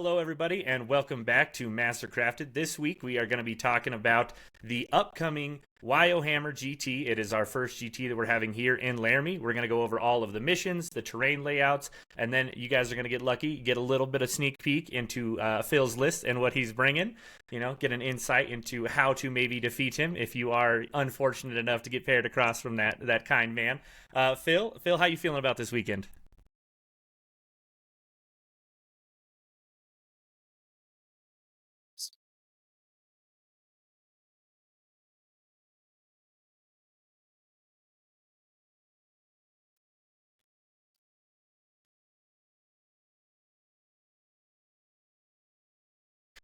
Hello, everybody, and welcome back to Mastercrafted. This week, we are going to be talking about the upcoming Wyohammer GT. It is our first GT that we're having here in Laramie. We're going to go over all of the missions, the terrain layouts, and then you guys are going to get lucky, get a little bit of sneak peek into Phil's list and what he's bringing. Get an insight into how to maybe defeat him if you are unfortunate enough to get paired across from that kind man. Phil, how you feeling about this weekend?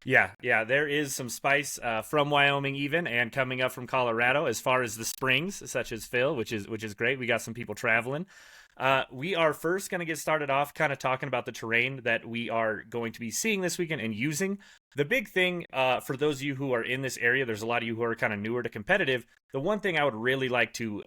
Yeah, there is some spice from Wyoming even, and coming up from Colorado as far as the springs, such as Phil, which is great. We got some people traveling. We are first going to get started off kind of talking about the terrain that we are going to be seeing this weekend and using. The big thing for those of you who are in this area, there's a lot of you who are kind of newer to competitive. The one thing I would really like to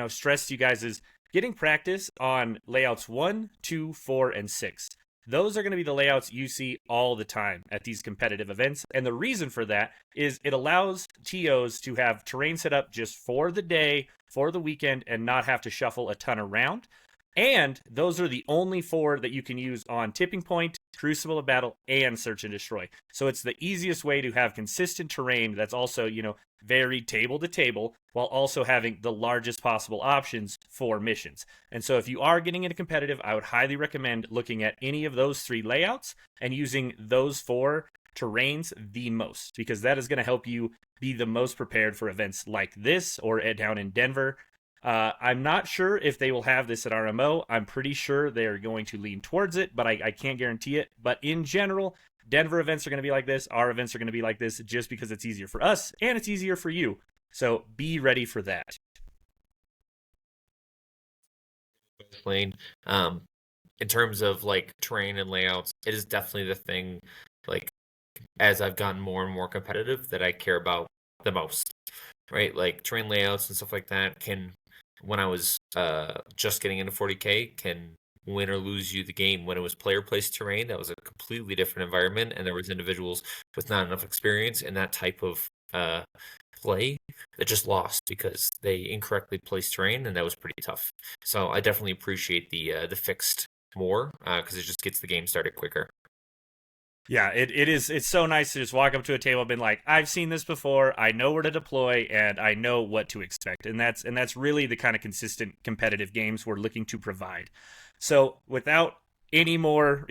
stress to you guys is getting practice on layouts 1, 2, 4, and 6. Those are going to be the layouts you see all the time at these competitive events. And the reason for that is it allows TOs to have terrain set up just for the day, for the weekend, and not have to shuffle a ton around. And those are the only four that you can use on Tipping Point, Crucible of Battle, and Search and Destroy. So it's the easiest way to have consistent terrain that's also, varied table to table while also having the largest possible options for missions. And so if you are getting into competitive, I would highly recommend looking at any of those three layouts and using those four terrains the most, because that is going to help you be the most prepared for events like this or down in Denver. I'm not sure if they will have this at RMO. I'm pretty sure they're going to lean towards it, but I can't guarantee it. But in general, Denver events are going to be like this. Our events are going to be like this just because it's easier for us and it's easier for you. So be ready for that. Explain. Um, in terms of like terrain and layouts, it is definitely the thing, like as I've gotten more and more competitive, that I care about the most, right? Like terrain layouts and stuff like that can, when I was just getting into 40K, can win or lose you the game. When it was player placed terrain, that was a completely different environment, and there was individuals with not enough experience in that type of play that just lost because they incorrectly placed terrain, and that was pretty tough. So I definitely appreciate the fixed more because it just gets the game started quicker. Yeah, it is. It's so nice to just walk up to a table and be like, I've seen this before. I know where to deploy, and I know what to expect. And that's really the kind of consistent competitive games we're looking to provide. So without any more,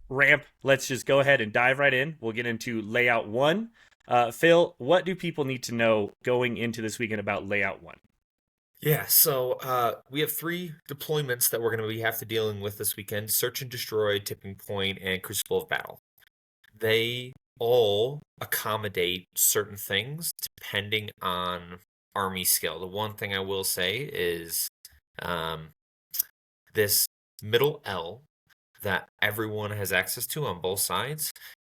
ramp, let's just go ahead and dive right in. We'll get into layout one. Phil, what do people need to know going into this weekend about layout one? Yeah, so we have three deployments that we're going to be have to dealing with this weekend: Search and Destroy, Tipping Point, and Crucible of Battle. They all accommodate certain things depending on army skill. The one thing I will say is um, this middle L that everyone has access to on both sides.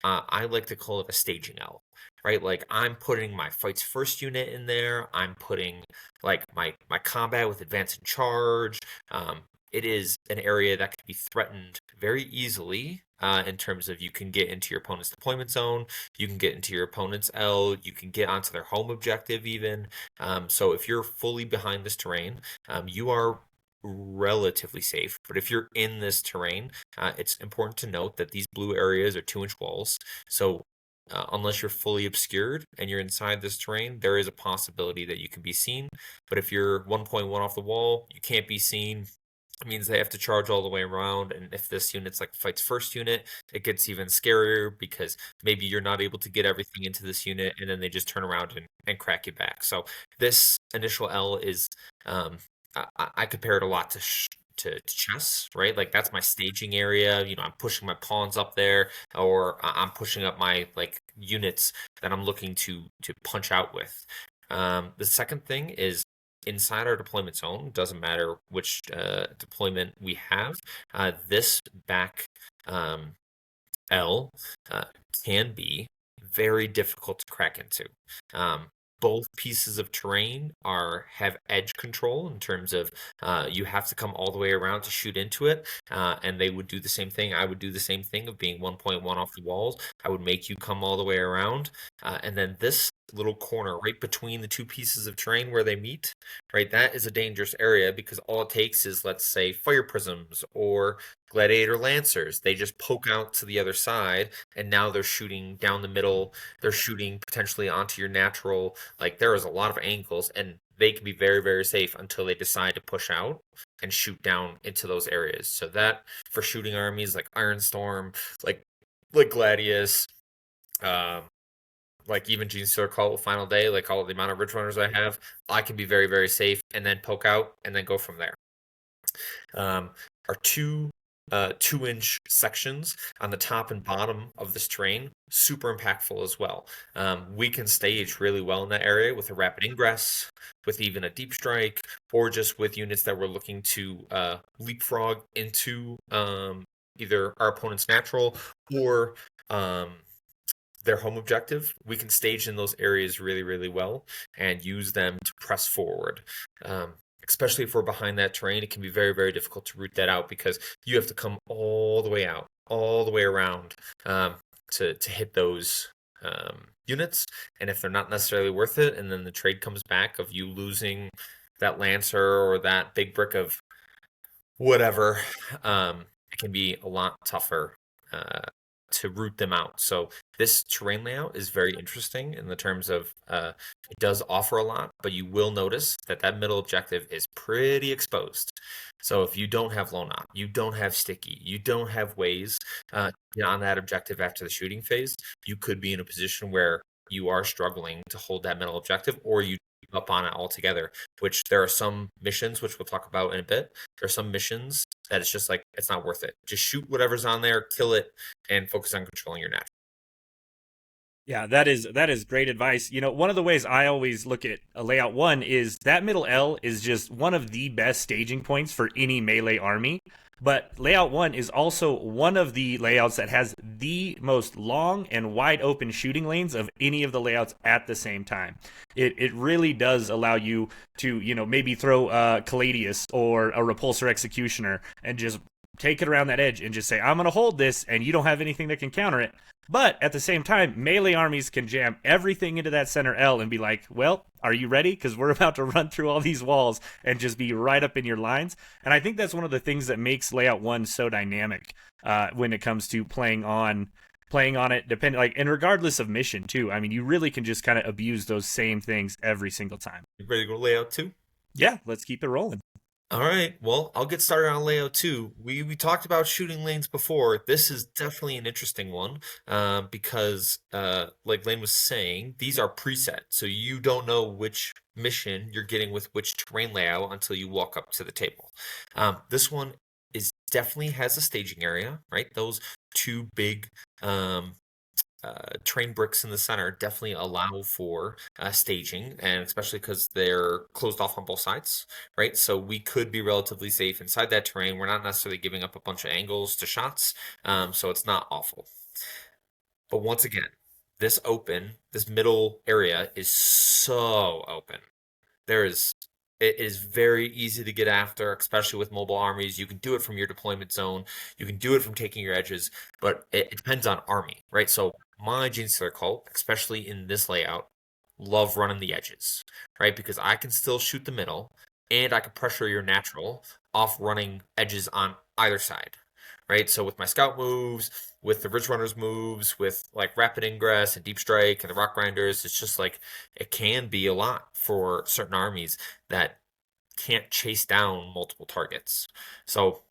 I like to call it a staging L, right? Like I'm putting my fights first unit in there. I'm putting like my combat with advance and charge. It is an area that can be threatened very easily in terms of you can get into your opponent's deployment zone, you can get into your opponent's L, you can get onto their home objective even. So if you're fully behind this terrain, you are relatively safe. But if you're in this terrain, it's important to note that these blue areas are 2-inch walls. So unless you're fully obscured and you're inside this terrain, there is a possibility that you can be seen. But if you're 1.1 off the wall, you can't be seen. It means they have to charge all the way around. And if this unit's like fight's first unit, it gets even scarier because maybe you're not able to get everything into this unit and then they just turn around and crack you back. So this initial L is I compare it a lot to chess, right? Like that's my staging area. I'm pushing my pawns up there, or I'm pushing up my like units that I'm looking to punch out with. The second thing is inside our deployment zone. Doesn't matter which deployment we have. This back um, L can be very difficult to crack into. Um, both pieces of terrain have edge control in terms of you have to come all the way around to shoot into it, and they would do the same thing. I would do the same thing of being 1.1 off the walls. I would make you come all the way around, and then this little corner right between the two pieces of terrain where they meet, right? That is a dangerous area because all it takes is, let's say, fire prisms or gladiator lancers. They just poke out to the other side, and now they're shooting down the middle. They're shooting potentially onto your natural. Like, there is a lot of angles, and they can be very, very safe until they decide to push out and shoot down into those areas. So that for shooting armies like Ironstorm, like Gladius, like even Genestealer Cult with Final Day, like all the amount of Ridge Runners I have, I can be very, very safe and then poke out and then go from there. Our two 2-inch sections on the top and bottom of this terrain, super impactful as well. We can stage really well in that area with a rapid ingress, with even a deep strike, or just with units that we're looking to leapfrog into either our opponent's natural or their home objective. We can stage in those areas really, really well and use them to press forward. Especially if we're behind that terrain, it can be very, very difficult to root that out because you have to come all the way out, all the way around to hit those units. And if they're not necessarily worth it, and then the trade comes back of you losing that Lancer or that big brick of whatever, it can be a lot tougher to root them out. So this terrain layout is very interesting in the terms of it does offer a lot, but you will notice that that middle objective is pretty exposed. So if you don't have low knot, you don't have sticky, you don't have ways to get on that objective after the shooting phase, you could be in a position where you are struggling to hold that middle objective, or you give up on it altogether, which there are some missions, which we'll talk about in a bit. There are some missions that it's just like, it's not worth it. Just shoot whatever's on there, kill it, and focus on controlling your natural. Yeah, that is great advice. You know, one of the ways I always look at a layout one is that middle L is just one of the best staging points for any melee army. But layout one is also one of the layouts that has the most long and wide open shooting lanes of any of the layouts at the same time. It really does allow you to, you know, maybe throw Caladius or a Repulsor Executioner and just take it around that edge and just say, I'm going to hold this, and you don't have anything that can counter it. But at the same time, melee armies can jam everything into that center L and be like, well, are you ready? Because we're about to run through all these walls and just be right up in your lines. And I think that's one of the things that makes layout one so dynamic when it comes to playing on it, and regardless of mission too. I mean, you really can just kind of abuse those same things every single time. You ready to go layout two? Yeah, let's keep it rolling. All right, well, I'll get started on layout two. We talked about shooting lanes before. This is definitely an interesting one because, like Lane was saying, these are preset. So you don't know which mission you're getting with which terrain layout until you walk up to the table. This one definitely has a staging area, right? Those two big terrain bricks in the center definitely allow for staging, and especially because they're closed off on both sides, right? So we could be relatively safe inside that terrain. We're not necessarily giving up a bunch of angles to shots, so it's not awful. But once again, this middle area is so open. It is very easy to get after, especially with mobile armies. You can do it from your deployment zone. You can do it from taking your edges, but it depends on army, right? So my Genestealer Cult, especially in this layout, love running the edges, right? Because I can still shoot the middle, and I can pressure your natural off running edges on either side, right? So with my scout moves, with the Ridge Runners moves, with like rapid ingress and deep strike and the rock grinders, it's just like it can be a lot for certain armies that can't chase down multiple targets. So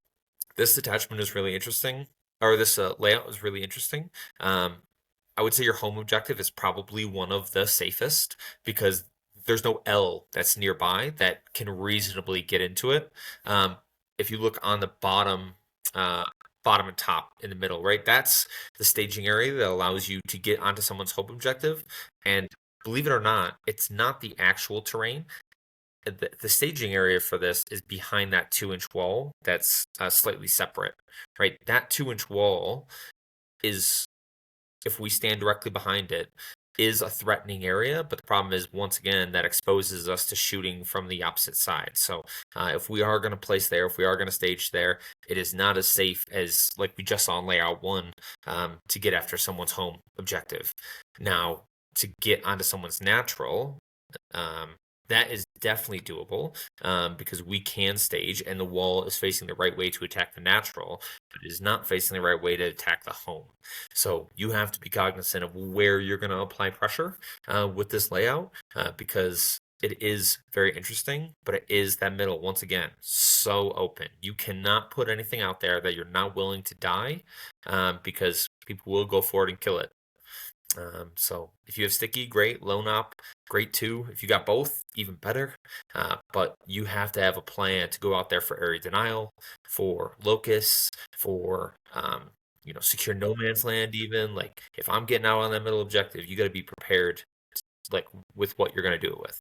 this attachment is really interesting, or this layout is really interesting. I would say your home objective is probably one of the safest because there's no L that's nearby that can reasonably get into it. If you look on the bottom and top in the middle, right? That's the staging area that allows you to get onto someone's home objective. And believe it or not, it's not the actual terrain. The staging area for this is behind that 2-inch wall that's slightly separate, right? That 2-inch wall is, if we stand directly behind it, is a threatening area, but the problem is, once again, that exposes us to shooting from the opposite side. So if we are going to place there, if we are going to stage there, it is not as safe as like we just saw in layout one, to get after someone's home objective. Now, to get onto someone's natural, that is definitely doable, because we can stage and the wall is facing the right way to attack the natural, but it is not facing the right way to attack the home. So you have to be cognizant of where you're going to apply pressure with this layout, because it is very interesting, but it is that middle, once again, so open. You cannot put anything out there that you're not willing to die, because people will go for it and kill it. So if you have sticky, great. Lone op, great too. If you got both, even better. But you have to have a plan to go out there for area denial, for locusts, for secure no man's land. Even like if I'm getting out on that middle objective, you got to be prepared, like with what you're going to do it with.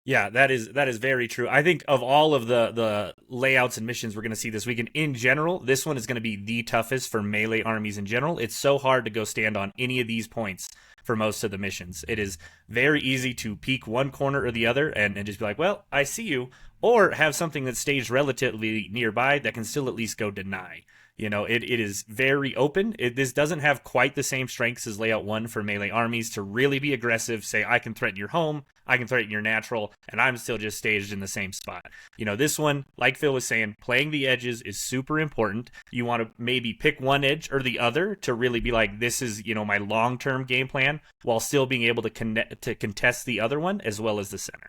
Yeah, that is very true. I think of all of the layouts and missions we're going to see this weekend in general, this one is going to be the toughest for melee armies in general. It's so hard to go stand on any of these points for most of the missions. It is very easy to peek one corner or the other and just be like, well, I see you, or have something that's staged relatively nearby that can still at least go deny. It is very open. This doesn't have quite the same strengths as Layout 1 for melee armies to really be aggressive, say, I can threaten your home, I can threaten your natural, and I'm still just staged in the same spot. This one, like Phil was saying, playing the edges is super important. You want to maybe pick one edge or the other to really be like, this is, my long-term game plan, while still being able to contest the other one as well as the center.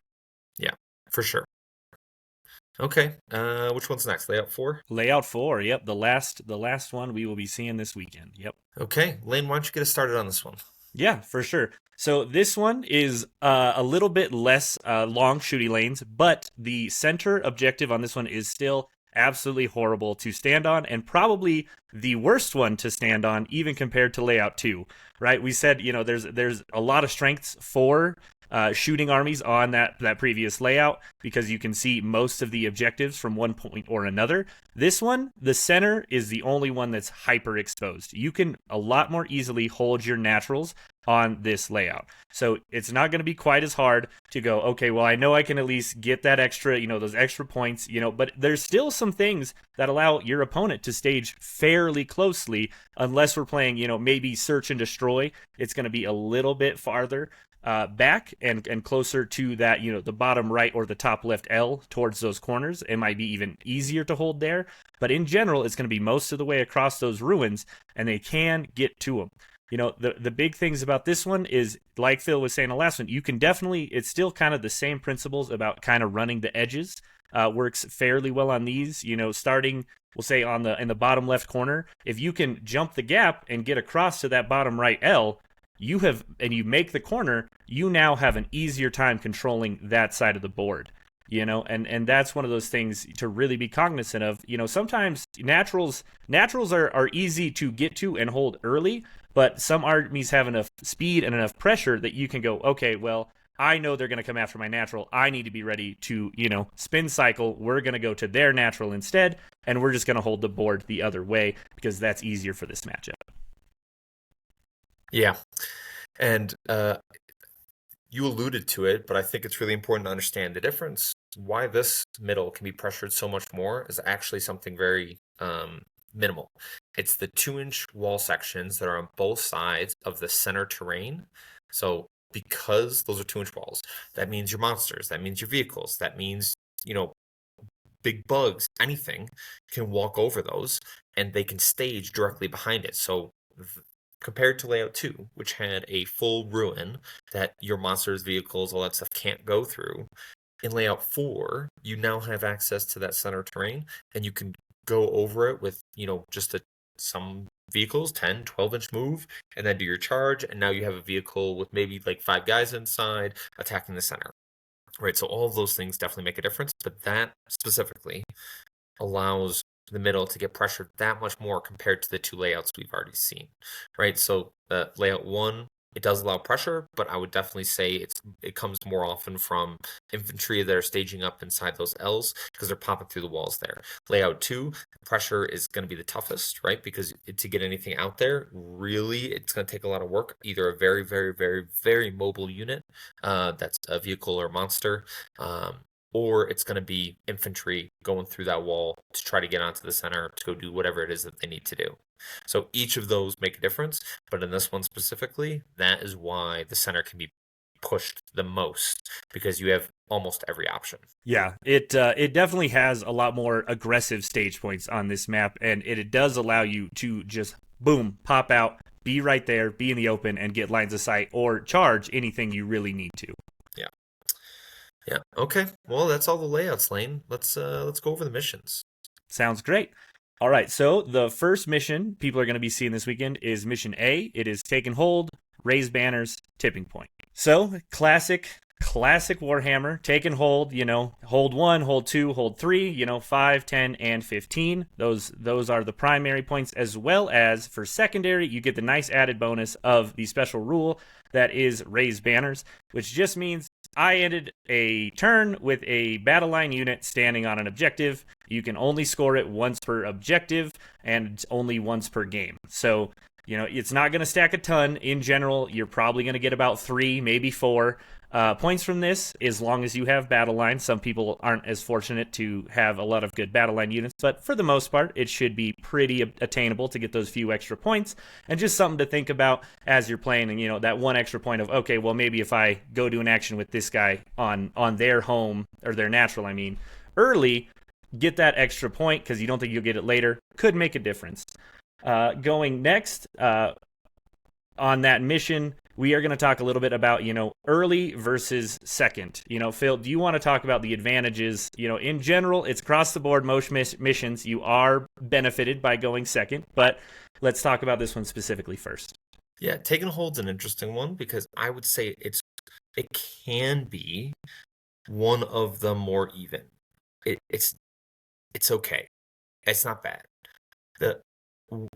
Yeah, for sure. Okay, which one's next? Layout 4? Layout 4, yep. The last one we will be seeing this weekend. Yep. Okay, Lane, why don't you get us started on this one? Yeah, for sure. So this one is a little bit less long shooty lanes, but the center objective on this one is still absolutely horrible to stand on, and probably the worst one to stand on, even compared to Layout 2, right? We said, there's a lot of strengths for shooting armies on that previous layout, because you can see most of the objectives from one point or another. This one, the center is the only one that's hyper exposed. You can a lot more easily hold your naturals on this layout. So it's not going to be quite as hard to go, okay, well, I know I can at least get that extra, those extra points, but there's still some things that allow your opponent to stage fairly closely, unless we're playing, maybe search and destroy. It's going to be a little bit farther back and closer to that, the bottom right or the top left L towards those corners. It might be even easier to hold there, but in general, it's going to be most of the way across those ruins, and they can get to them. The big things about this one is, like Phil was saying the last one, you can definitely, it's still kind of the same principles about kind of running the edges. Works fairly well on these, starting, we'll say in the bottom left corner. If you can jump the gap and get across to that bottom right L, you make the corner, you now have an easier time controlling that side of the board. And that's one of those things to really be cognizant of. Sometimes naturals are easy to get to and hold early, but some armies have enough speed and enough pressure that you can go, okay, well, I know they're going to come after my natural. I need to be ready to, spin cycle. We're going to go to their natural instead, and we're just going to hold the board the other way, because that's easier for this matchup. Yeah, and you alluded to it, but I think it's really important to understand the difference. Why this middle can be pressured so much more is actually something very minimal. It's the 2-inch wall sections that are on both sides of the center terrain. So because those are 2-inch walls, that means your monsters, that means your vehicles, that means, big bugs, anything can walk over those, and they can stage directly behind it. So compared to Layout 2, which had a full ruin that your monsters, vehicles, all that stuff can't go through, in Layout 4, you now have access to that center terrain, and you can go over it with, just some vehicles, 10, 12-inch move, and then do your charge, and now you have a vehicle with maybe like 5 guys inside attacking the center. Right, so all of those things definitely make a difference, but that specifically allows the middle to get pressured that much more compared to the 2 layouts we've already seen. Right, so layout 1, it does allow pressure, but I would definitely say it comes more often from infantry that are staging up inside those L's because they're popping through the walls there. Layout 2, pressure is going to be the toughest, right? Because to get anything out there, really, it's going to take a lot of work. Either a very, very, very, very mobile unit, that's a vehicle or monster, or it's going to be infantry going through that wall to try to get onto the center to go do whatever it is that they need to do. So each of those make a difference, but in this one specifically, that is why the center can be pushed the most because you have almost every option. Yeah, it definitely has a lot more aggressive stage points on this map, and it does allow you to just boom, pop out, be right there, be in the open, and get lines of sight or charge anything you really need to. Yeah. Yeah. Okay. Well, that's all the layouts, Lane. Let's go over the missions. Sounds great. All right, so the first mission people are going to be seeing this weekend is Mission A. It is Take and Hold, Raise Banners, Tipping Point. So, classic Warhammer, Take and Hold, hold 1, hold 2, hold 3, 5, 10, and 15. Those are the primary points, as well as for secondary, you get the nice added bonus of the special rule that is Raise Banners, which just means I ended a turn with a battle line unit standing on an objective. You can only score it once per objective and only once per game. So, it's not going to stack a ton. In general, you're probably going to get about 3, maybe 4 points from this, as long as you have battle lines. Some people aren't as fortunate to have a lot of good battle line units, but for the most part, it should be pretty attainable to get those few extra points, and just something to think about as you're playing. And that one extra point of, okay, well, maybe if I go do an action with this guy on their home, or their natural, early, get that extra point because you don't think you'll get it later, could make a difference. Going next on that mission, we are going to talk a little bit about, early versus second. Phil, do you want to talk about the advantages? In general, it's across the board. Most missions, you are benefited by going second, but let's talk about this one specifically first. Yeah, Take and Hold's an interesting one because I would say it can be one of the more even. It's okay. It's not bad.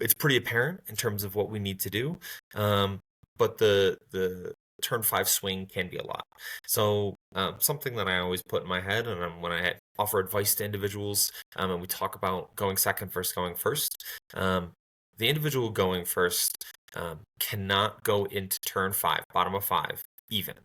It's pretty apparent in terms of what we need to do, but the turn 5 swing can be a lot. So something that I always put in my head, and when I offer advice to individuals, and we talk about going second versus going first, the individual going first cannot go into turn 5, bottom of 5, even.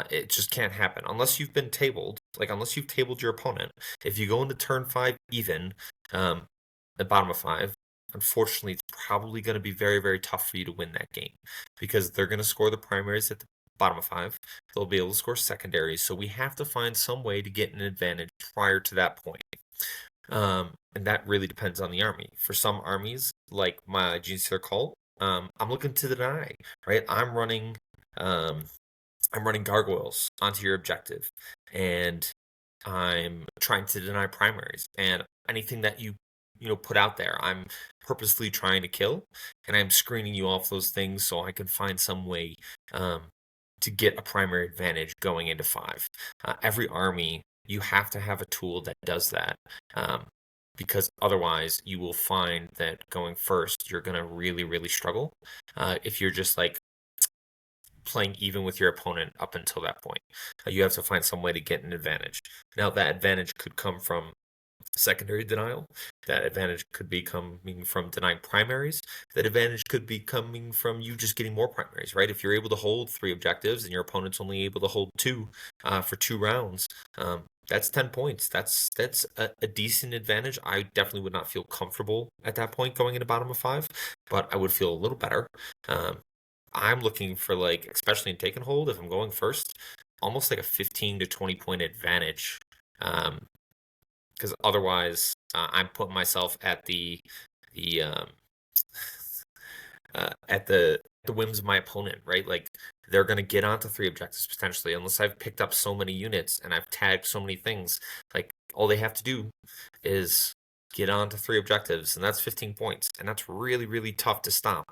It just can't happen unless you've been tabled. Unless you've tabled your opponent, if you go into turn 5 even, at bottom of 5, unfortunately, it's probably going to be very, very tough for you to win that game because they're going to score the primaries at the bottom of 5. They'll be able to score secondaries. So we have to find some way to get an advantage prior to that point. And that really depends on the army. For some armies, like my GC cult, I'm looking to deny, right? I'm running gargoyles onto your objective, and I'm trying to deny primaries, and anything that you put out there, I'm purposely trying to kill, and I'm screening you off those things so I can find some way to get a primary advantage going into 5. Every army, you have to have a tool that does that, because otherwise you will find that going first, you're going to really, really struggle if you're just playing even with your opponent up until that point. You have to find some way to get an advantage. Now, that advantage could come from secondary denial. That advantage could be coming from denying primaries. That advantage could be coming from you just getting more primaries, right? If you're able to hold 3 objectives and your opponent's only able to hold 2 for 2 rounds, that's 10 points. That's a decent advantage. I definitely would not feel comfortable at that point going into bottom of 5, but I would feel a little better. I'm looking for, especially in Take and Hold, if I'm going first, almost like a 15 to 20 point advantage. Because otherwise, I'm putting myself at the whims of my opponent, right? They're going to get onto 3 objectives potentially, unless I've picked up so many units and I've tagged so many things. All they have to do is get onto 3 objectives, and that's 15 points, and that's really, really tough to stop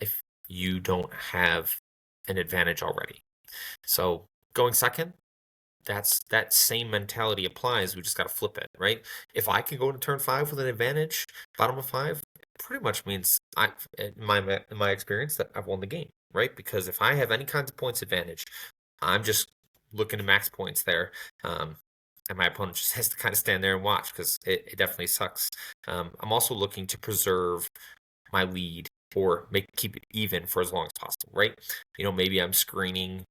if you don't have an advantage already. So going second, that same mentality applies. We just got to flip it, right? If I can go to turn 5 with an advantage, bottom of 5, it pretty much means in my experience, that I've won the game. right? Because if I have any kinds of points advantage, I'm just looking to max points there. And my opponent just has to kind of stand there and watch because it definitely sucks. I'm also looking to preserve my lead or keep it even for as long as possible, right? Maybe I'm screening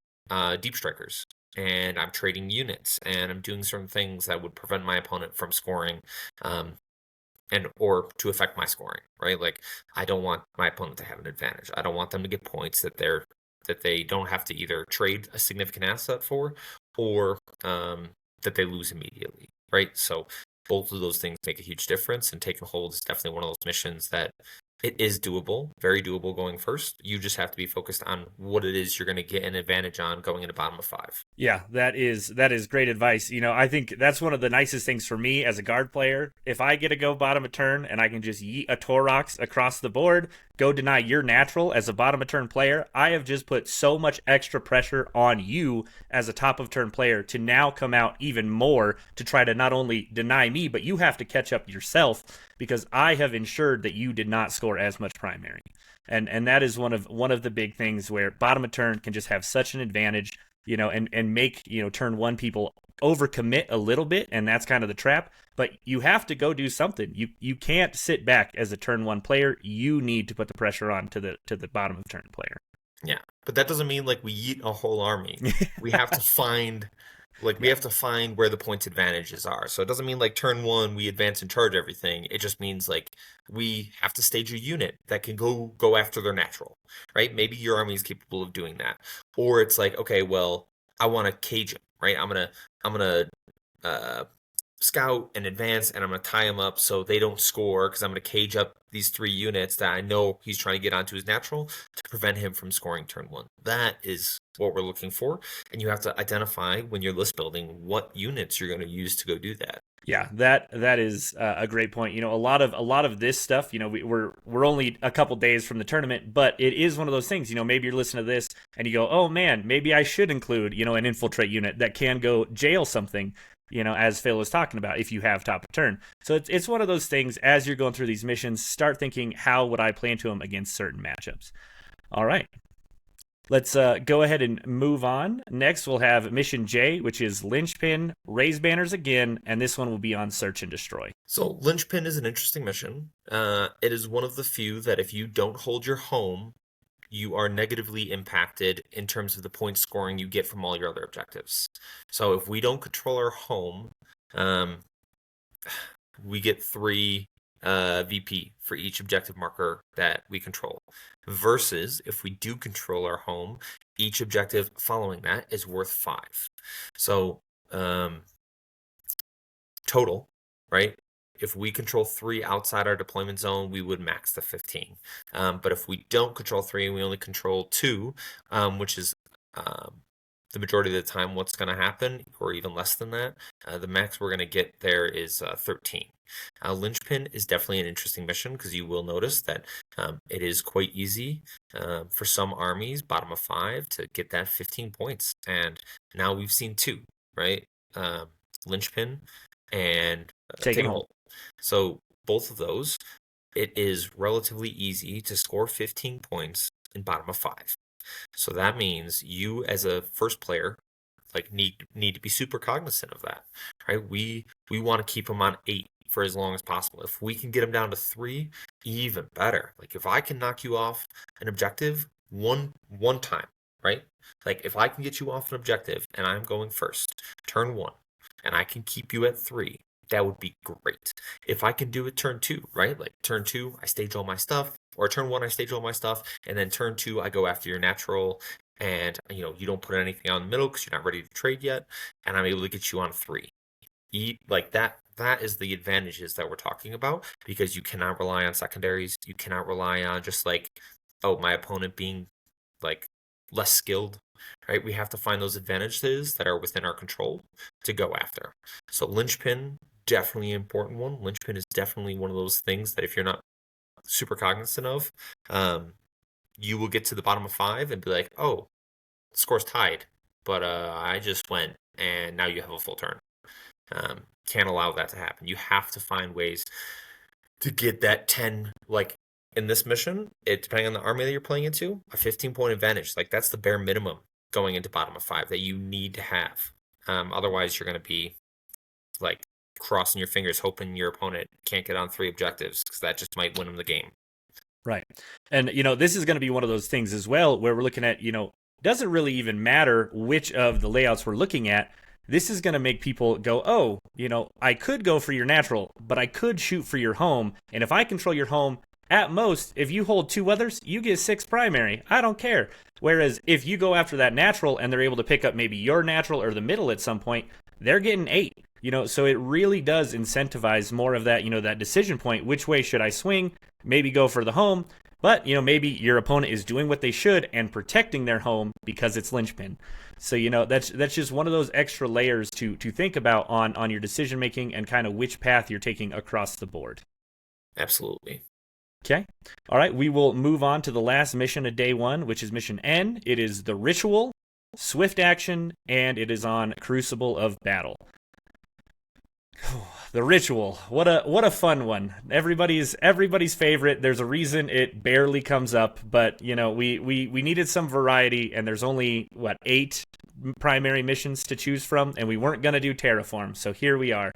deep strikers and I'm trading units and I'm doing certain things that would prevent my opponent from scoring, and or to affect my scoring, right? Like I don't want my opponent to have an advantage. I don't want them to get points that they don't have to either trade a significant asset for, or that they lose immediately, right? So both of those things make a huge difference, and taking hold is definitely one of those missions that it is doable, very doable going first. You just have to be focused on what it is you're going to get an advantage on going into bottom of 5. Yeah, that is great advice. I think that's one of the nicest things for me as a guard player. If I get to go bottom of turn and I can just yeet a Torox across the board, go deny your natural as a bottom of turn player, I have just put so much extra pressure on you as a top of turn player to now come out even more to try to not only deny me, but you have to catch up yourself because I have ensured that you did not score as much primary. And that is one of the big things where bottom of turn can just have such an advantage, and make, turn one people overcommit a little bit, and that's kind of the trap. But you have to go do something. You can't sit back as a turn one player. You need to put the pressure on to the bottom of turn player. Yeah, but that doesn't mean like we eat a whole army. We have to find we Yeah. have to find where the points advantages are. So it doesn't mean like turn one we advance and charge everything. It just means like we have to stage a unit that can go after their natural, right? Maybe your army is capable of doing that. Or it's like, okay, well, I want to cage him, right? I'm gonna uh scout and advance, and I'm going to tie him up so they don't score because I'm going to cage up these 3 units that I know he's trying to get onto his natural to prevent him from scoring turn one. That is what we're looking for, and you have to identify when you're list building what units you're going to use to go do that. Yeah, that is a great point. A lot of this stuff. We're only a couple days from the tournament, but it is one of those things. Maybe you're listening to this and you go, "Oh man, maybe I should include an infiltrate unit that can go jail something." As Phil was talking about, if you have top of turn. So it's one of those things. As you're going through these missions, start thinking, how would I play into them against certain matchups? All right. Let's go ahead and move on. Next, we'll have Mission J, which is Linchpin, raise banners again, and this one will be on Search and Destroy. So Linchpin is an interesting mission. It is one of the few that if you don't hold your home, you are negatively impacted in terms of the point scoring you get from all your other objectives. So if we don't control our home, we get 3 VP for each objective marker that we control. Versus if we do control our home, each objective following that is worth 5. So total, right? If we control 3 outside our deployment zone, we would max the 15. But if we don't control 3 and we only control 2, which is the majority of the time what's going to happen, or even less than that, the max we're going to get there is 13. Linchpin is definitely an interesting mission because you will notice that it is quite easy for some armies, bottom of 5, to get that 15 points. And now we've seen 2, right? Linchpin and Taking Taking hold. Hold. So both of those, it is relatively easy to score 15 points in bottom of 5. So that means you as a first player need to be super cognizant of that, right? We want to keep them on 8 for as long as possible. If we can get them down to 3, even better. Like if I can knock you off an objective one time, right? Like if I can get you off an objective and I'm going first, turn 1, and I can keep you at 3, that would be great. If I can do it turn 2, right? Like turn 2, I stage all my stuff, or turn 1, I stage all my stuff, and then turn 2, I go after your natural, and you don't put anything out in the middle because you're not ready to trade yet, and I'm able to get you on 3. Like that is the advantages that we're talking about, because you cannot rely on secondaries. You cannot rely on just like, oh, my opponent being like less skilled, right? We have to find those advantages that are within our control to go after. So Linchpin, definitely an important one. Linchpin is definitely one of those things that if you're not super cognizant of, you will get to the bottom of 5 and be like, oh, the score's tied, but I just went, and now you have a full turn. Can't allow that to happen. You have to find ways to get that 10, like in this mission, depending on the army that you're playing into, a 15-point advantage. Like that's the bare minimum going into bottom of 5 that you need to have. Otherwise, you're going to be like crossing your fingers, hoping your opponent can't get on 3 objectives because that just might win them the game. Right. And, this is going to be one of those things as well where we're looking at, doesn't really even matter which of the layouts we're looking at. This is going to make people go, oh, I could go for your natural, but I could shoot for your home. And if I control your home, at most, if you hold 2 others, you get 6 primary. I don't care. Whereas if you go after that natural and they're able to pick up maybe your natural or the middle at some point, they're getting 8. So it really does incentivize more of that, that decision point. Which way should I swing? Maybe go for the home. But, maybe your opponent is doing what they should and protecting their home because it's linchpin. So, that's just one of those extra layers to think about on your decision making and kind of which path you're taking across the board. Absolutely. Okay. All right. We will move on to the last mission of day 1, which is mission N. It is the Ritual, Swift Action, and it is on Crucible of Battle. The Ritual, what a fun one. Everybody's favorite. There's a reason it barely comes up, but we needed some variety, and there's only 8 primary missions to choose from, and we weren't gonna do Terraform, so here we are.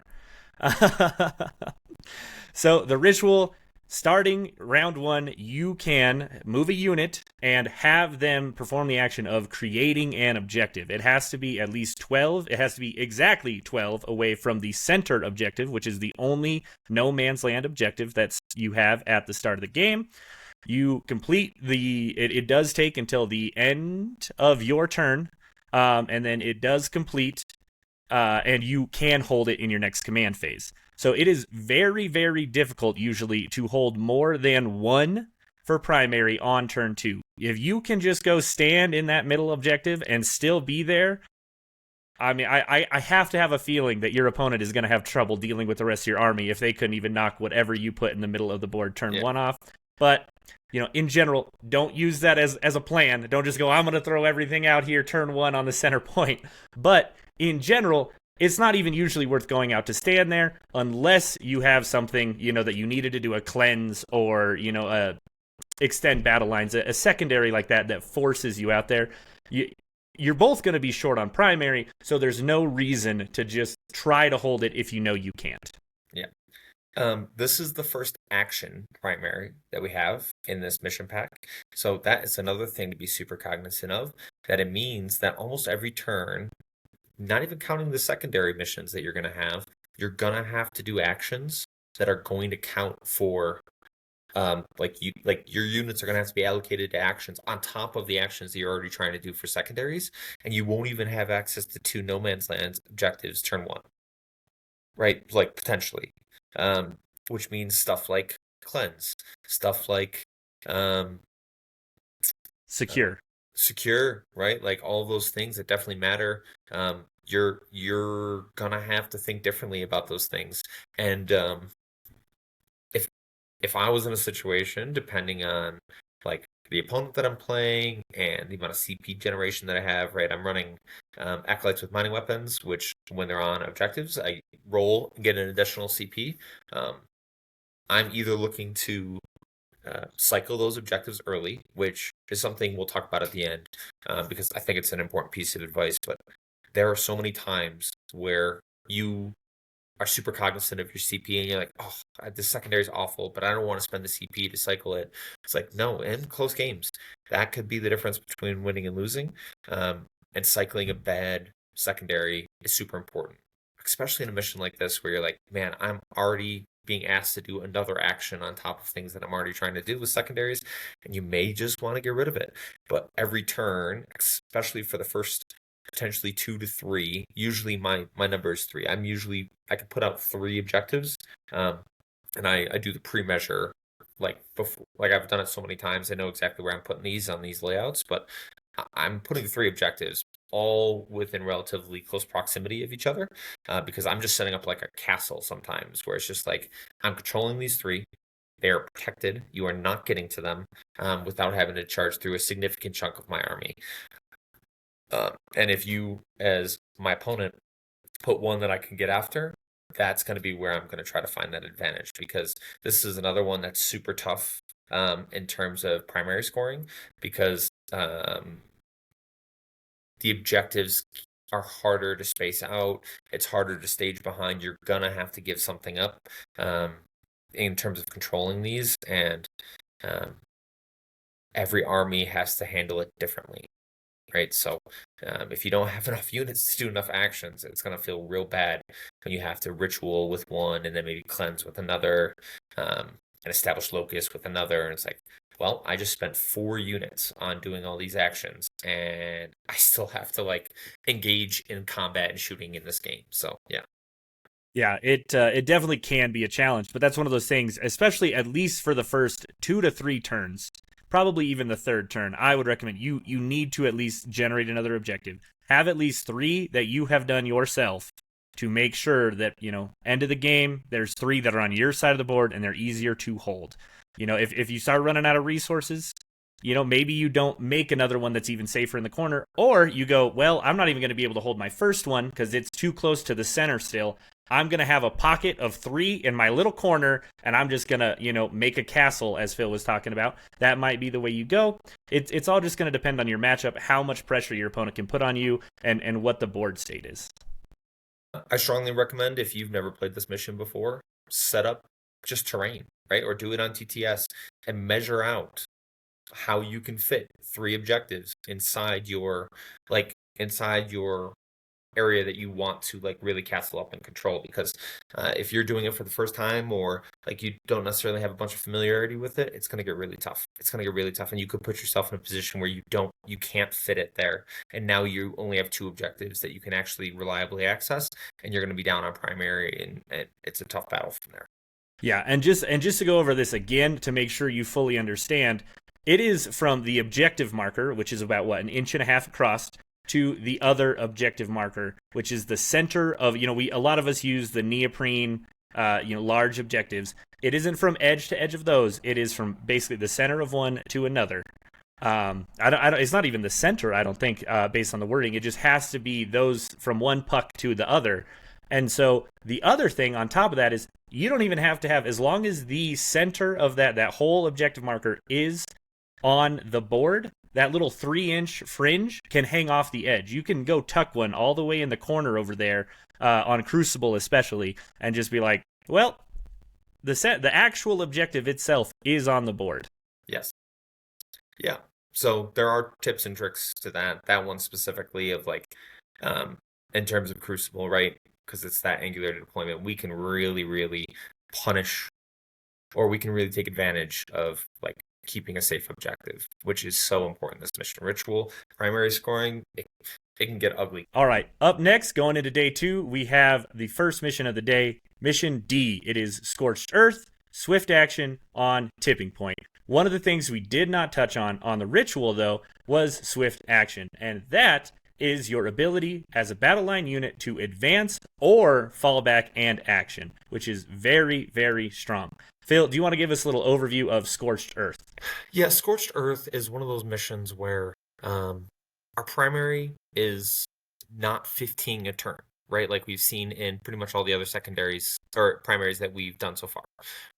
So the Ritual, starting round 1, you can move a unit and have them perform the action of creating an objective. It has to be at least 12. It has to be exactly 12 away from the center objective, which is the only no man's land objective that you have at the start of the game. You complete it does take until the end of your turn, and then it does complete, and you can hold it in your next command phase. So it is very, very difficult usually to hold more than 1 for primary on turn 2. If you can just go stand in that middle objective and still be there, I mean, I have to have a feeling that your opponent is going to have trouble dealing with the rest of your army if they couldn't even knock whatever you put in the middle of the board turn 1 off. But, in general, don't use that as a plan. Don't just go, I'm going to throw everything out here turn 1 on the center point. But in general, it's not even usually worth going out to stand there unless you have something, that you needed to do a cleanse or, extend battle lines, a secondary like that forces you out there. You're both going to be short on primary, so there's no reason to just try to hold it if you know you can't. Yeah. This is the first action primary that we have in this mission pack. So that is another thing to be super cognizant of, that it means that almost every turn, not even counting the secondary missions that you're going to have, you're going to have to do actions that are going to count for, your units are going to have to be allocated to actions on top of the actions that you're already trying to do for secondaries, and you won't even have access to 2 no man's land objectives turn 1, right? Like potentially, which means stuff like cleanse, stuff like secure, right? Like all those things that definitely matter. You're gonna have to think differently about those things. And if I was in a situation, depending on like the opponent that I'm playing and the amount of CP generation that I have, right? I'm running acolytes with mining weapons, which when they're on objectives, I roll and get an additional CP. I'm either looking to cycle those objectives early, which is something we'll talk about at the end, because I think it's an important piece of advice. But there are so many times where you are super cognizant of your CP and you're like, oh, this secondary is awful, but I don't want to spend the CP to cycle it. It's like, no, in close games, that could be the difference between winning and losing. And cycling a bad secondary is super important, especially in a mission like this where you're like, man, I'm already being asked to do another action on top of things that I'm already trying to do with secondaries, and you may just want to get rid of it. But every turn, especially for the first potentially 2 to 3, usually my number is 3. I can put out 3 objectives, and I do the pre-measure like before. Like I've done it so many times, I know exactly where I'm putting these on these layouts, but I'm putting 3 objectives all within relatively close proximity of each other, because I'm just setting up like a castle sometimes where it's just like I'm controlling these 3. They are protected. You are not getting to them without having to charge through a significant chunk of my army. And if you, as my opponent, put one that I can get after, that's going to be where I'm going to try to find that advantage, because this is another one that's super tough in terms of primary scoring because the objectives are harder to space out. It's harder to stage behind. You're gonna have to give something up in terms of controlling these, and um, every army has to handle it differently, right? So if you don't have enough units to do enough actions, it's gonna feel real bad when you have to ritual with one and then maybe cleanse with another, and establish locus with another, and it's like, well, I just spent 4 units on doing all these actions, and I still have to like engage in combat and shooting in this game. So yeah. Yeah, it definitely can be a challenge, but that's one of those things, especially at least for the first 2 to 3 turns, probably even the third turn. I would recommend you need to at least generate another objective. Have at least 3 that you have done yourself to make sure that, end of the game, there's 3 that are on your side of the board and they're easier to hold. If you start running out of resources, maybe you don't make another one that's even safer in the corner, or you go, well, I'm not even going to be able to hold my first one because it's too close to the center still. I'm going to have a pocket of 3 in my little corner, and I'm just going to, make a castle, as Phil was talking about. That might be the way you go. It's all just going to depend on your matchup, how much pressure your opponent can put on you, and what the board state is. I strongly recommend, if you've never played this mission before, set up just terrain, right? Or do it on TTS and measure out how you can fit 3 objectives inside your area that you want to like really castle up and control, because if you're doing it for the first time, or like you don't necessarily have a bunch of familiarity with it, it's going to get really tough. It's going to get really tough, and you could put yourself in a position where you can't fit it there, and now you only have 2 objectives that you can actually reliably access, and you're going to be down on primary, and it's a tough battle from there. Yeah, and just to go over this again to make sure you fully understand, it is from the objective marker, which is about what, 1.5 inches across, to the other objective marker, which is the center of, a lot of us use the neoprene, large objectives. It isn't from edge to edge of those. It is from basically the center of one to another. It's not even the center, I don't think, based on the wording. It just has to be those from one puck to the other. And so the other thing on top of that is you don't even have to have, as long as the center of that whole objective marker is on the board, that little 3-inch fringe can hang off the edge. You can go tuck one all the way in the corner over there, on Crucible especially, and just be like, well, the actual objective itself is on the board. Yes. Yeah. So there are tips and tricks to that one specifically, of like, in terms of Crucible, right? Because it's that angular deployment, we can really, really punish, or we can really take advantage of like keeping a safe objective, which is so important in this mission. Ritual, primary scoring, it can get ugly. All right, up next, going into day 2, we have the first mission of the day, Mission D. It is Scorched Earth, swift action on Tipping Point. One of the things we did not touch on the ritual, though, was swift action, and that is your ability as a battle line unit to advance or fall back and action, which is very, very strong. Phil, do you want to give us a little overview of Scorched Earth? Yeah, Scorched Earth is one of those missions where our primary is not 15 a turn, right? Like we've seen in pretty much all the other secondaries or primaries that we've done so far,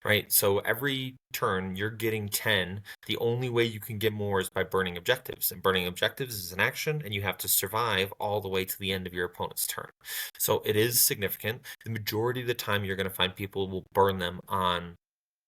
right? So every turn you're getting 10. The only way you can get more is by burning objectives, and burning objectives is an action, and you have to survive all the way to the end of your opponent's turn. So it is significant. The majority of the time you're going to find people will burn them on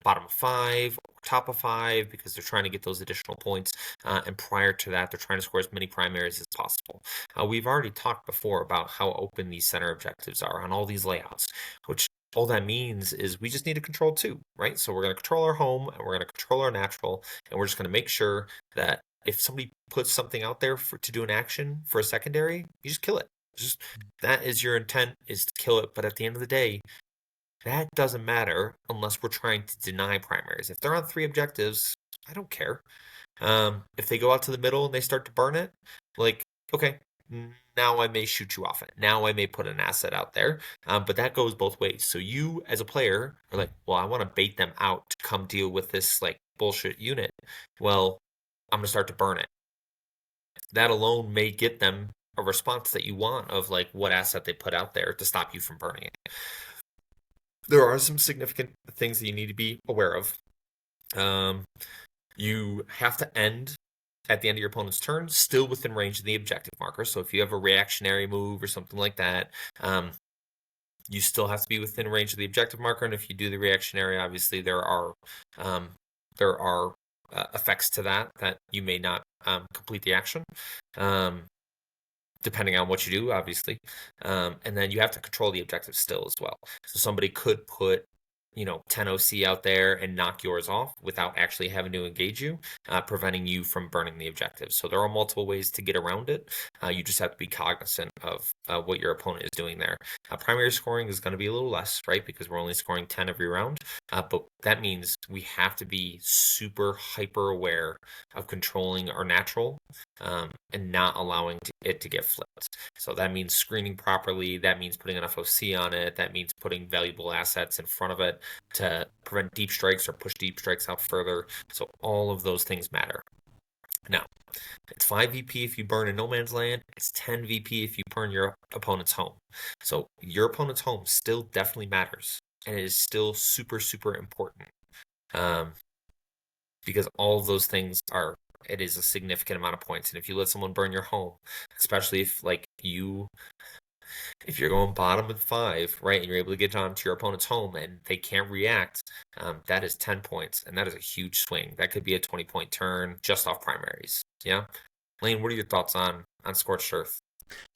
bottom of 5 or top of 5 because they're trying to get those additional points, and prior to that they're trying to score as many primaries as possible. We've already talked before about how open these center objectives are on all these layouts, which all that means is we just need to control 2, right? So we're going to control our home, and we're going to control our natural, and we're just going to make sure that if somebody puts something out there to do an action for a secondary, you just kill it. Just that is your intent, is to kill it. But at the end of the day, that doesn't matter unless we're trying to deny primaries. If they're on 3 objectives, I don't care. If they go out to the middle and they start to burn it, like, okay, now I may shoot you off it. Now I may put an asset out there. But that goes both ways. So you, as a player, are like, well, I want to bait them out to come deal with this like bullshit unit. Well, I'm going to start to burn it. That alone may get them a response that you want of like what asset they put out there to stop you from burning it. There are some significant things that you need to be aware of. Um, you have to end at the end of your opponent's turn, still within range of the objective marker. So if you have a reactionary move or something like that, you still have to be within range of the objective marker. And if you do the reactionary, obviously um, there are effects to that you may not complete the action. Um, Depending on what you do, obviously. And then you have to control the objective still as well. So somebody could put, 10 OC out there and knock yours off without actually having to engage you, preventing you from burning the objective. So there are multiple ways to get around it. You just have to be cognizant of what your opponent is doing there. Primary scoring is going to be a little less, right? Because we're only scoring 10 every round. But that means we have to be super hyper aware of controlling our natural and not allowing it to get flipped. So that means screening properly. That means putting enough OC on it. That means putting valuable assets in front of it to prevent deep strikes or push deep strikes out further. So all of those things matter. Now, it's 5 VP if you burn in no man's land. It's 10 VP if you burn your opponent's home. So your opponent's home still definitely matters, and it is still super, super important. Because all of those things it is a significant amount of points. And if you let someone burn your home, especially if you're going bottom of 5, right, and you're able to get onto your opponent's home and they can't react, that is 10 points, and that is a huge swing. That could be a 20-point turn just off primaries. Yeah, Lane, what are your thoughts on Scorched Earth?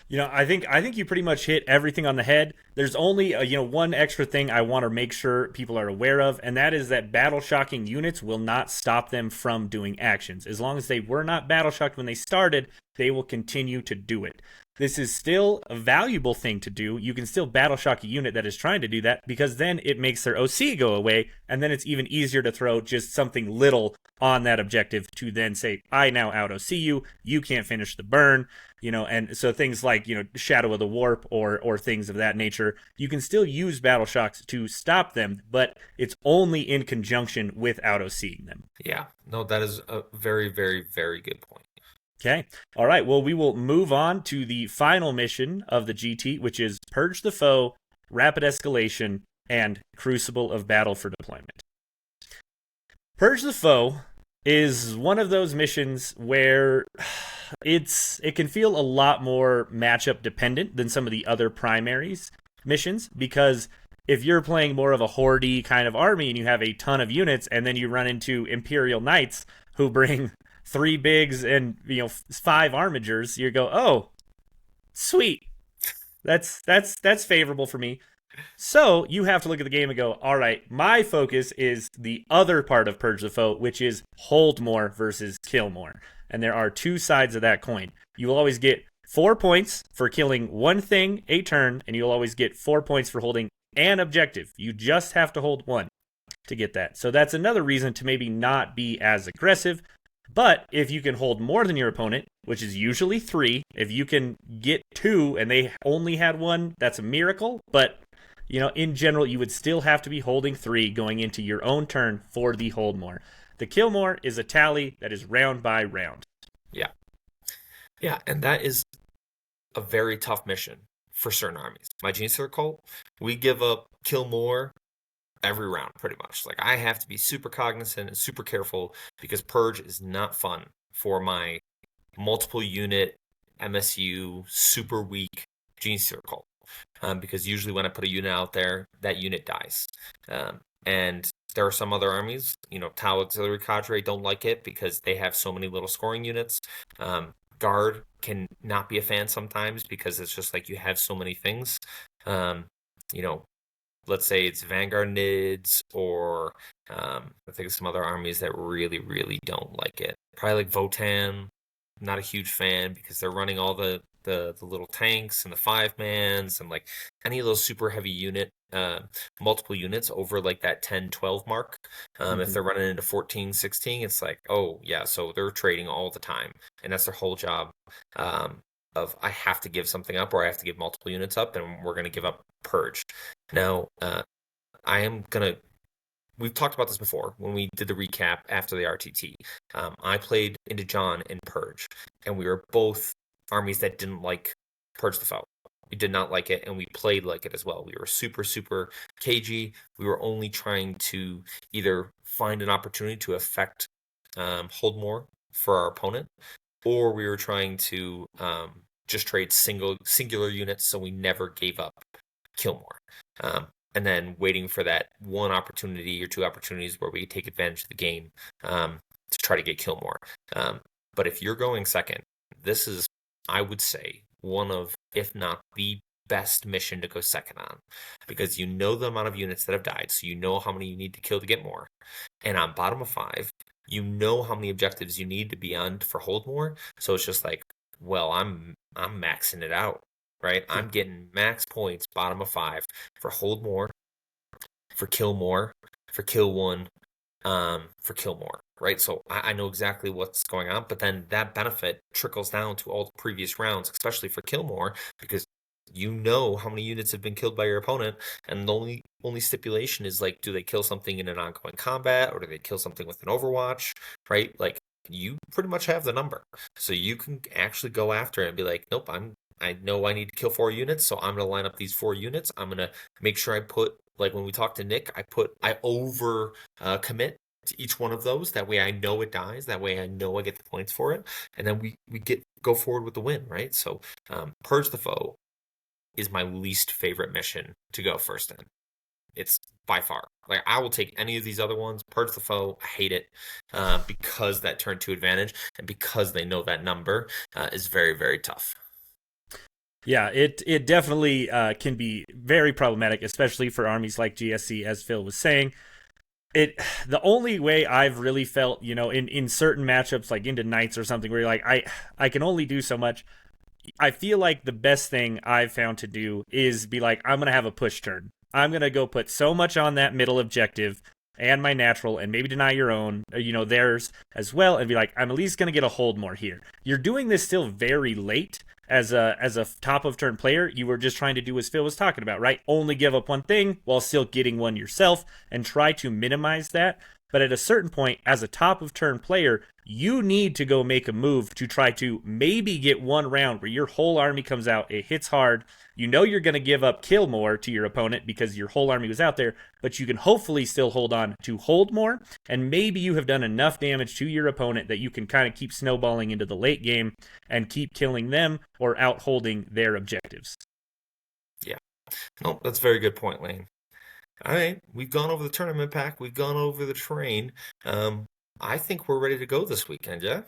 I think you pretty much hit everything on the head. There's only one extra thing I want to make sure people are aware of, and that is that battle shocking units will not stop them from doing actions. As long as they were not battle shocked when they started, they will continue to do it. This is still a valuable thing to do. You can still battle shock a unit that is trying to do that, because then it makes their OC go away, and then it's even easier to throw just something little on that objective to then say, I now out OC you, you can't finish the burn, and so things like, Shadow of the Warp or things of that nature, you can still use battle shocks to stop them, but it's only in conjunction with out OCing them. Yeah, no, that is a very, very, very good point. Okay. All right. Well, we will move on to the final mission of the GT, which is Purge the Foe, Rapid Escalation, and Crucible of Battle for deployment. Purge the Foe is one of those missions where it can feel a lot more matchup dependent than some of the other primaries missions, because if you're playing more of a horde kind of army and you have a ton of units, and then you run into Imperial Knights who bring 3 bigs and 5 armigers, you go, oh, sweet, that's favorable for me. So you have to look at the game and go, all right, my focus is the other part of Purge the Foe, which is hold more versus kill more. And there are 2 sides of that coin. You will always get 4 points for killing one thing a turn, and you'll always get 4 points for holding an objective. You just have to hold one to get that. So that's another reason to maybe not be as aggressive. But if you can hold more than your opponent, which is usually 3, if you can get 2 and they only had 1, that's a miracle. But, in general, you would still have to be holding 3 going into your own turn for the hold more. The kill more is a tally that is round by round. Yeah. Yeah, and that is a very tough mission for certain armies. My Genestealer cult, we give up kill more every round, pretty much. Like, I have to be super cognizant and super careful, because Purge is not fun for my multiple unit MSU super weak Genestealer cult. Because usually when I put a unit out there, that unit dies. And there are some other armies, Tau Auxiliary Cadre don't like it because they have so many little scoring units. Guard can not be a fan sometimes because it's just like you have so many things. Let's say it's Vanguard Nids, or I think some other armies that really, really don't like it. Probably like Votan, not a huge fan because they're running all the little tanks and the 5-mans and like any of those super heavy unit, multiple units over like that 10-12 mark. If they're running into 14-16, it's like, oh yeah, so they're trading all the time, and that's their whole job. Of I have to give something up, or I have to give multiple units up, and we're going to give up Purge. Now, we've talked about this before when we did the recap after the RTT. I played into John in Purge, and we were both armies that didn't like Purge the Foe. We did not like it, and we played like it as well. We were super, super cagey. We were only trying to either find an opportunity to affect hold more for our opponent, or we were trying to just trade singular units so we never gave up kill more. And then waiting for that one opportunity or two opportunities where we take advantage of the game to try to get kill more. But if you're going second, this is, I would say, one of, if not the best mission to go second on, because you know the amount of units that have died, so you know how many you need to kill to get more. And on bottom of 5, you know how many objectives you need to be on for hold more. So it's just like, well, I'm maxing it out, right? I'm getting max points bottom of 5 for hold more, for kill more, for kill one, for kill more, right? So I know exactly what's going on, but then that benefit trickles down to all the previous rounds, especially for kill more, because you know how many units have been killed by your opponent, and the only stipulation is like, do they kill something in an ongoing combat, or do they kill something with an Overwatch, right? Like, you pretty much have the number, so you can actually go after it and be like, nope, I know I need to kill 4 units, so I'm gonna line up these 4 units. I'm gonna make sure I put, like when we talked to Nick, I over commit to each one of those. That way I know it dies. That way I know I get the points for it, and then we go forward with the win, right? So Purge the Foe is my least favorite mission to go first in. It's by far. Like, I will take any of these other ones. Purge the Foe, I hate it because that turn 2 advantage, and because they know that number is very, very tough. Yeah, it definitely can be very problematic, especially for armies like GSC, as Phil was saying. The only way I've really felt, in certain matchups, like into Knights or something, where you're like, I can only do so much. I feel like the best thing I've found to do is be like, I'm going to have a push turn. I'm going to go put so much on that middle objective and my natural, and maybe deny your own, theirs as well, and be like, I'm at least going to get a hold more here. You're doing this still very late as a top of turn player. You were just trying to do as Phil was talking about, right? Only give up one thing while still getting one yourself, and try to minimize that. But at a certain point, as a top of turn player, you need to go make a move to try to maybe get one round where your whole army comes out, it hits hard. You know you're going to give up kill more to your opponent because your whole army was out there, but you can hopefully still hold on to hold more, and maybe you have done enough damage to your opponent that you can kind of keep snowballing into the late game and keep killing them or out holding their objectives. Yeah. No, that's a very good point, Lane. All right, we've gone over the tournament pack. We've gone over the terrain. I think we're ready to go this weekend, yeah?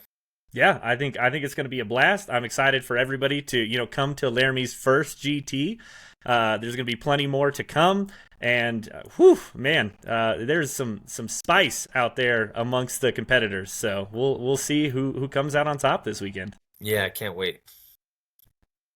Yeah, I think it's going to be a blast. I'm excited for everybody to come to Laramie's first GT. There's going to be plenty more to come, and there's some spice out there amongst the competitors. So we'll see who comes out on top this weekend. Yeah, I can't wait.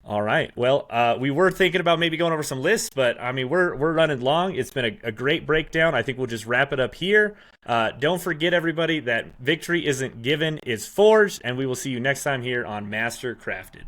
All right. Well, we were thinking about maybe going over some lists, but I mean, we're running long. It's been a great breakdown. I think we'll just wrap it up here. Don't forget, everybody, that victory isn't given, it's forged, and we will see you next time here on Master Crafted.